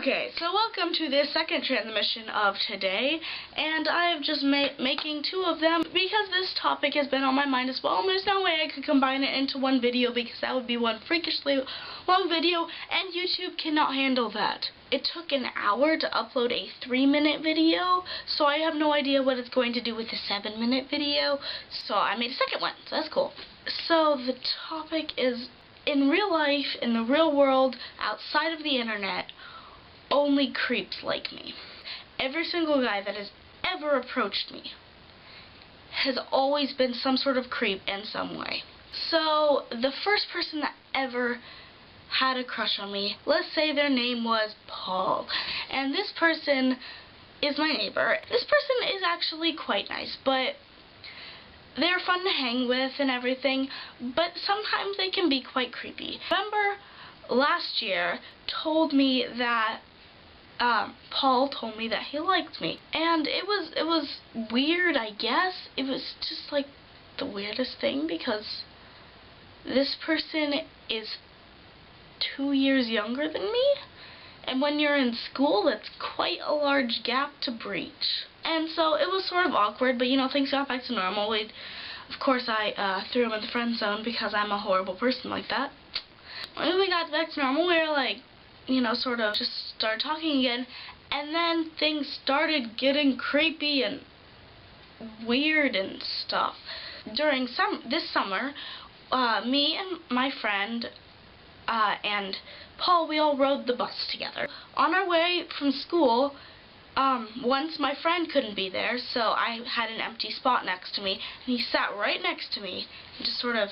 Okay, so welcome to the second transmission of today, and I am just making two of them because this topic has been on my mind as well, and there's no way I could combine it into one video because that would be one freakishly long video, and YouTube cannot handle that. It took an hour to upload a 3-minute video, so I have no idea what it's going to do with the 7-minute video, so I made a second one, so that's cool. So the topic is, in real life, in the real world, outside of the internet, only creeps like me. Every single guy that has ever approached me has always been some sort of creep in some way. So, the first person that ever had a crush on me, let's say their name was Paul, and this person is my neighbor. This person is actually quite nice, but they're fun to hang with and everything, but sometimes they can be quite creepy. Remember last year told me that Paul told me that he liked me, and it was weird, I guess. It was just like the weirdest thing because this person is 2 years younger than me, and when you're in school that's quite a large gap to breach. And so it was sort of awkward, but you know, things got back to normal. Of course I threw him in the friend zone because I'm a horrible person like that. When we got back to normal, we were like, you know, sort of just started talking again, and then things started getting creepy and weird and stuff. During this summer, me and my friend and Paul, we all rode the bus together. On our way from school, once my friend couldn't be there, so I had an empty spot next to me, and he sat right next to me and just sort of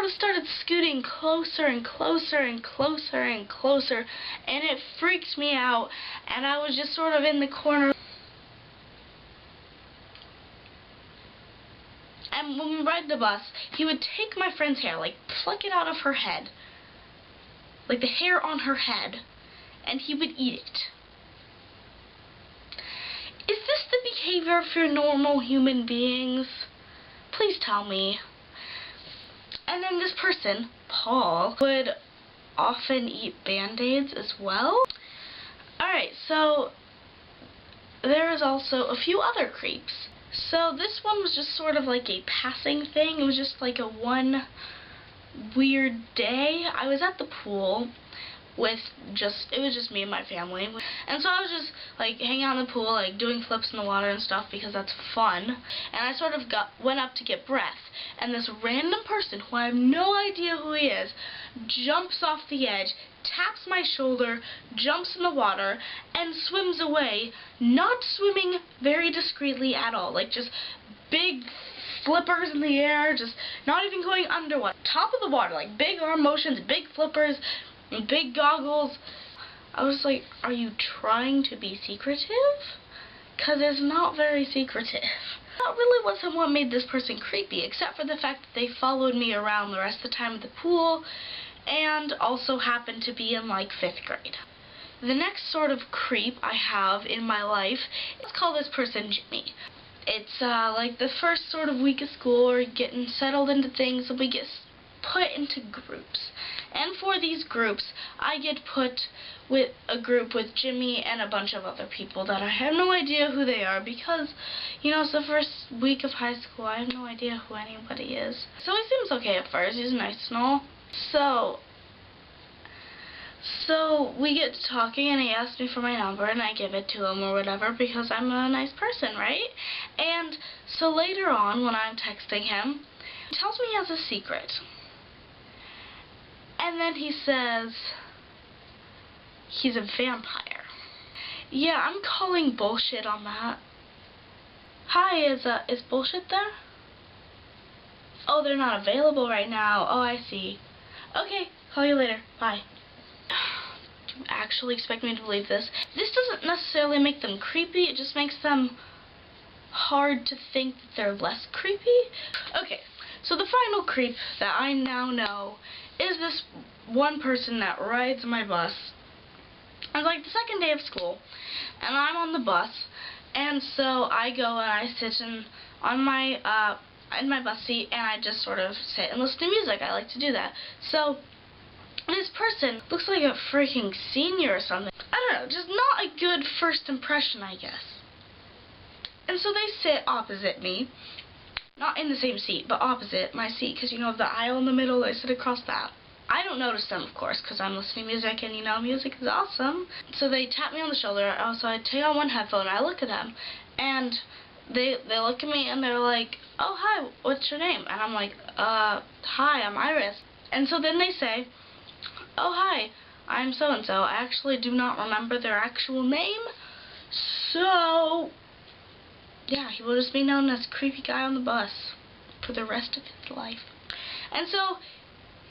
started scooting closer and closer and closer and closer, and it freaked me out, and I was just sort of in the corner. And when we ride the bus, he would take my friend's hair, like pluck it out of her head, like the hair on her head, and he would eat it. Is this the behavior for normal human beings? Please tell me. And then this person, Paul, would often eat Band-Aids as well. Alright, so there is also a few other creeps. So this one was just sort of like a passing thing. It was just like a one weird day. I was at the pool with it was just me and my family. And so I was just like hanging out in the pool, like doing flips in the water and stuff because that's fun. And I sort of went up to get breath. And this random person, who I have no idea who he is, jumps off the edge, taps my shoulder, jumps in the water, and swims away, not swimming very discreetly at all. Like just big flippers in the air, just not even going underwater. Top of the water, like big arm motions, big flippers, and big goggles. I was like, are you trying to be secretive? Because it's not very secretive. That really wasn't what made this person creepy, except for the fact that they followed me around the rest of the time at the pool, and also happened to be in like 5th grade. The next sort of creep I have in my life, let's call this person Jimmy. It's like the first sort of week of school, or getting settled into things, and we get put into groups. And for these groups, I get put with a group with Jimmy and a bunch of other people that I have no idea who they are because, you know, it's the first week of high school. I have no idea who anybody is. So he seems okay at first. He's nice and all. So we get to talking, and he asks me for my number, and I give it to him or whatever because I'm a nice person, right? And so later on, when I'm texting him, he tells me he has a secret. And then he says he's a vampire. Yeah, I'm calling bullshit on that. Hi, is bullshit there? Oh, they're not available right now. Oh, I see. Okay, call you later. Bye. Do you actually expect me to believe this? This doesn't necessarily make them creepy, it just makes them hard to think that they're less creepy. Okay, so the final creep that I now know is this one person that rides my bus. It's like the second day of school, and I'm on the bus, and so I go and I sit in on my, in my bus seat, and I just sort of sit and listen to music. I like to do that. So this person looks like a freaking senior or something. I don't know, just not a good first impression, I guess. And so they sit opposite me. Not in the same seat, but opposite my seat, because, you know, the aisle in the middle, I sit across that. I don't notice them, of course, because I'm listening to music, and, you know, music is awesome. So they tap me on the shoulder. Also, I take on one headphone, I look at them, and they look at me, and they're like, oh, hi, what's your name? And I'm like, hi, I'm Iris. And so then they say, oh, hi, I'm so-and-so. I actually do not remember their actual name, so yeah, he will just be known as creepy guy on the bus for the rest of his life. And so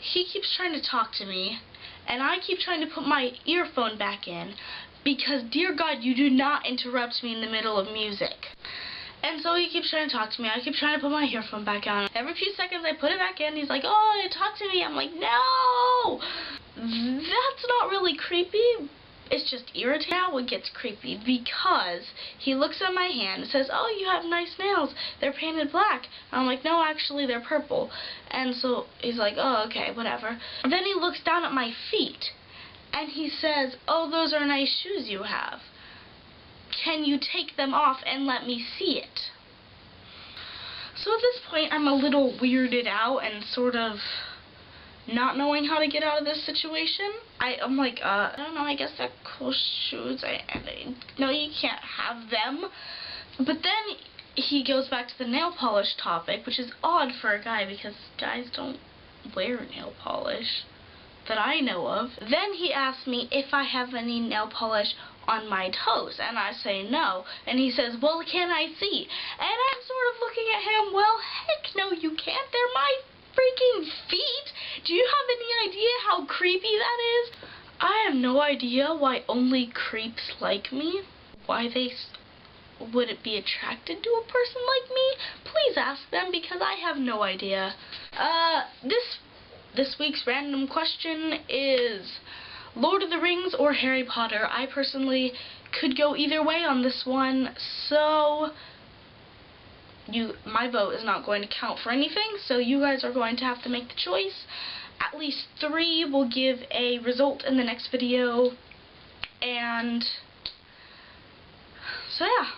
he keeps trying to talk to me, and I keep trying to put my earphone back in, because, dear God, you do not interrupt me in the middle of music. And so he keeps trying to talk to me. I keep trying to put my earphone back on. Every few seconds I put it back in. He's like, oh, talk to me. I'm like, no! That's not really creepy. It's just irritating. Now it gets creepy, because he looks at my hand and says, oh, you have nice nails. They're painted black. And I'm like, no, actually, they're purple. And so he's like, oh, okay, whatever. And then he looks down at my feet, and he says, oh, those are nice shoes you have. Can you take them off and let me see it? So at this point, I'm a little weirded out and sort of not knowing how to get out of this situation. I'm like, I don't know, I guess they're cool shoes. No, you can't have them. But then he goes back to the nail polish topic, which is odd for a guy, because guys don't wear nail polish that I know of. Then he asks me if I have any nail polish on my toes, and I say no. And he says, well, can I see? And I'm sort of looking at him, well, heck no, you can't. They're my freaking feet. Do you have any idea how creepy that is? I have no idea why only creeps like me. Why they wouldn't be attracted to a person like me? Please ask them, because I have no idea. This week's random question is Lord of the Rings or Harry Potter. I personally could go either way on this one, so my vote is not going to count for anything, so you guys are going to have to make the choice. At least 3 will give a result in the next video, and so yeah.